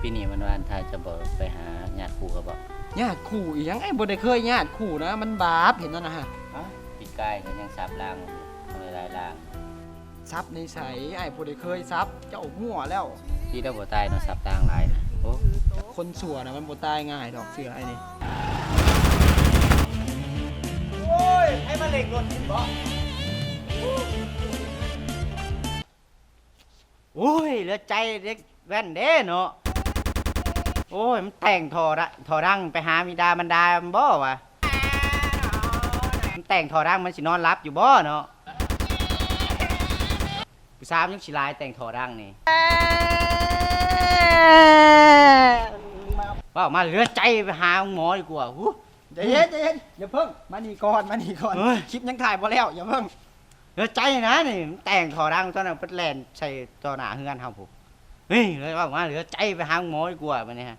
ปีนี้มันวันทายจะบอกไปหาญาติคู่ก็บอกญาติคู่อีหยังไอ้บ่ได้เคยญาติคู่นะมันบาปเห็นนั่นนะฮะปีกายก็ยังซับล่างไม่ได้ล่างซับในใสไอ้บ่ได้เคยซับเจ้าหัวแล้วที่เราบ่ตายเนาะซับล่างหลายนะโอ้คนสัวนะมันบ่ตายง่ายดอกเสือไอ้นี่โอ้ยให้มาเล็กรถกินบ่โอ้ยเหลือใจเด็กแว่นเด้เนาะโอ้ยมันแต่งทอรังไปหามีดามันดามันบ่วะมันแต่งทอรังมันสินอนรับอยู่บ่เนาะผู้สาวยังสิลายแต่งทอรังนี่ว่ามาเหลือใจไปหาหมอดีกว่าใจเย็นอย่าเพิ่งมานี่ก่อนคลิปยังถ่ายบ่แล้วอย่าเพิ่งเหลือใจนะนี่มันแต่งทอรังตอนนั้นเป็นแลนใส่ต่อหน้าเฮือนเฮาผู้เฮ้ยเลยว่ามาเหลือใจไปหาหมอดีกว่าบัดนี้ฮะ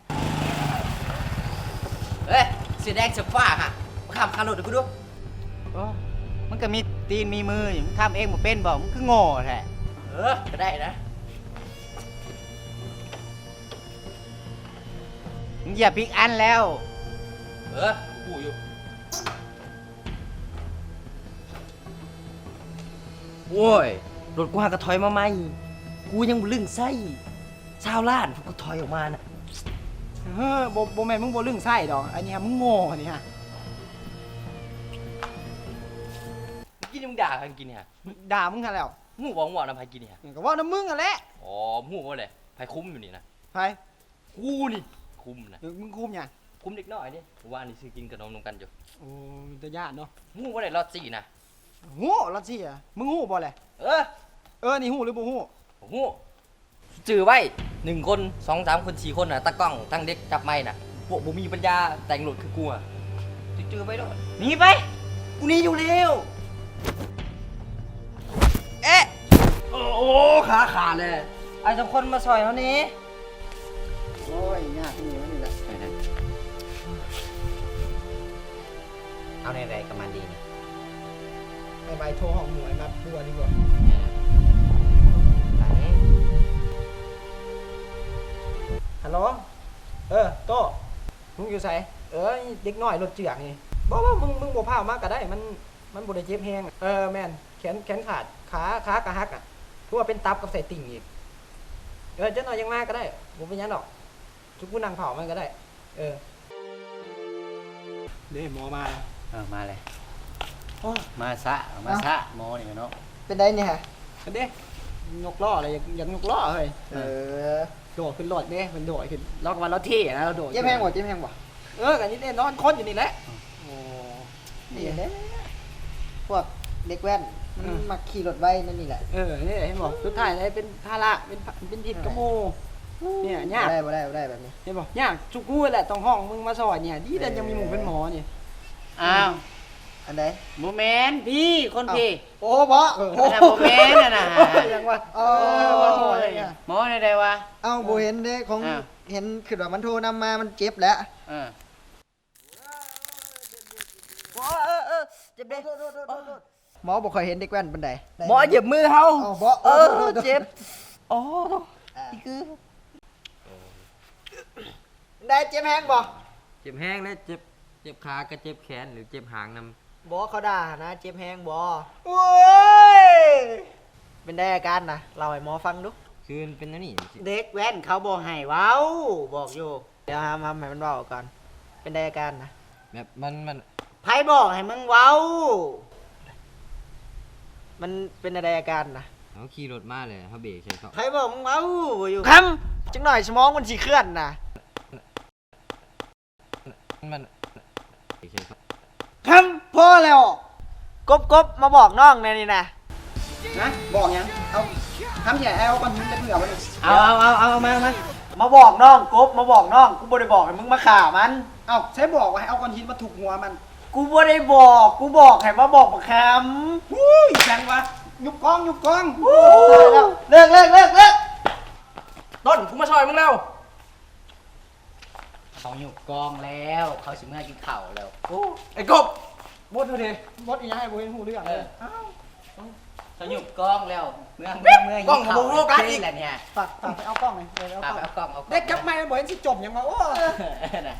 เฮ้ยสีแดงสีฟ้าฮะมาขับคาร์โรดกูดูมันก็มีตีนมีมือมึงทำเองบ่เป็นบ่มึงคือโง่แท้ก็ได้นะมึงเหยียบพลิกอันแล้วกูอยู่โว้ยรถกูหากระถอยมาใหม่กูยังลึงไส้ชาวล้านกูถอยออกมาน่ะบ่แม่นมึงบ่ลึงไส้ดอกอันนี้ฮะมึงโง่อันนี้ฮะกินมึงด่าใครกินเนี่ยด่ามึงกันแล้วมึงบอกน้ำไผ่กินเนี่ยก็ว่าน้ำมึงอ่ะแหละอ๋อมึงว่าอะไรไผ่คุ้มอยู่นี่นะไผ่กูนี่คุ้มนะมึงคุ้มยังคุ้มเด็กน้อยดิว่านี่ซื้อกินกับนมกันอยู่โอ้จะญาติเนาะมึงว่าอะไรรอดสี่นะหูรอดสี่อ่ะมึงหูบ่เลยนี่หูหรือบ่หูหูจื้อไว้1 คน2 3 คน4 คนน่ะตะกล้องตั้งเด็กจับไม้น่ะพวกบ่มีปัญญาแต่งรถคือกูอ่ะจื้อไว้ด้วยหนีไปกูหนีอยู่แล้วโอ้ขาขาดเลยไอ้2 คนมาซอยเขานี้โอ้ยยากนี่มันนี่แหละเอาในไรกับมันดีนี่ใบโทรห้องหน่วยมาปัวดีกว่าฮัลโหลโตมึงอยู่ไสเด็กน้อยรถเจือกนี่บอกว่ามึงบ่พามากก็ได้มันบ่ได้เจ็บแฮงแม่นแขนขาดขากระหักอ่ะถือว่าเป็นตับกับใส่ติ่งอีกเจ้าหน่อยยังมาก็ได้บ่เป็นหยังดอกทุกผู้นั่งเผามันก็ได้เด้หมอมามาเลยมาซะหมอนี่เนาะเป็นได้เนี่ยฮะเป็นเด้ยกล้ออะไรอยากยกล้อเฮ้ยโดดขึ้นรถเด้มันโดดขึ้นล็อกวันเราเท่นะเราโดดเจ็บแห้งบ่กันนี่เด้นอนคนอยู่นี่แหละโอ้นี่แหละพวกเด็กแว่นมันมาขี่รถไว้นั่นนี่แหละนี่เห็นบอกสุดท้ายเลยเป็นภาระเป็นผิดกระโมเนี่ยยากบ่ได้แบบนี้เห็นบอกยากชุกงูแหละต้องห้องมึงมาสอนเนี่ยดีแต่ยังมีหมู่เป็นหมอเนี่ยอ้าวอันไหนโมเมนต์พี่คนพี่โอ้บ่โมเมนต์น่ะยังว่าหมออะไรเนี่ยหมอใดๆวะบ่เห็นเด้ของเห็นคือว่ามันโทรนำมามันเจ็บแล้วเจ็บเด้หมอบอกเคยเห็นเด็กแว่นบันไดหมอเหยียบมือเขาเจ็บนี่คือได้เจ็บแห้งบ่เจ็บแห้งเลยเจ็บขากับเจ็บแขนหรือเจ็บหางนำบ่เขาด่านะเจ็บแห้งบ่โอ้ยเป็นได้อาการนะเราให้หมอฟังดูคือเป็นนั่นนี่เด็กแว่นเขาบอกให้เว้าบอกอยู่เดี๋ยวให้มันเว้าก่อนเป็นได้อาการนะแบบมันไผบอกให้มึงเว้ามันเป็นอะไรอาการนะเขาขี่รถมาเลยเขาเบรกใช่เขาไผบอกมึงเว้าอยู่คำจังหน่อยสมองมันสิเคลื่อนนะมันคำพอแล้วกบมาบอกน้องในนี่นะบอกยังเอาทำใหญ่เอาคนจะเผื่อมันเอามาบอกน้องกบมาบอกน้องกูบ่ได้บอกให้มึงมาข่ามันใช้บอกว่าให้เอาก้อนหินมาถูกหัวมันกูบ่ได้บอกกูบอกให้มาบอกมาคำแซงวะยุบกองเลิกต้นกูมาซอยมึงแล้วเขายุบกองแล้วเขาสิเมื่อกินข้าวแล้วไอ้กบบดเถอะดิบดอีกอย่างให้บ่เห็นหูเรื่องเลย สยุบกล้องแล้วเมื่อก ล้องกับโบกัสอีก แหละเนี่ย ฝากไปเอากล้องหน่อยเอากล้อง เอากล้อง เด็กจับไม้บ่เห็นสิจบยังมาโอ้ น่ะ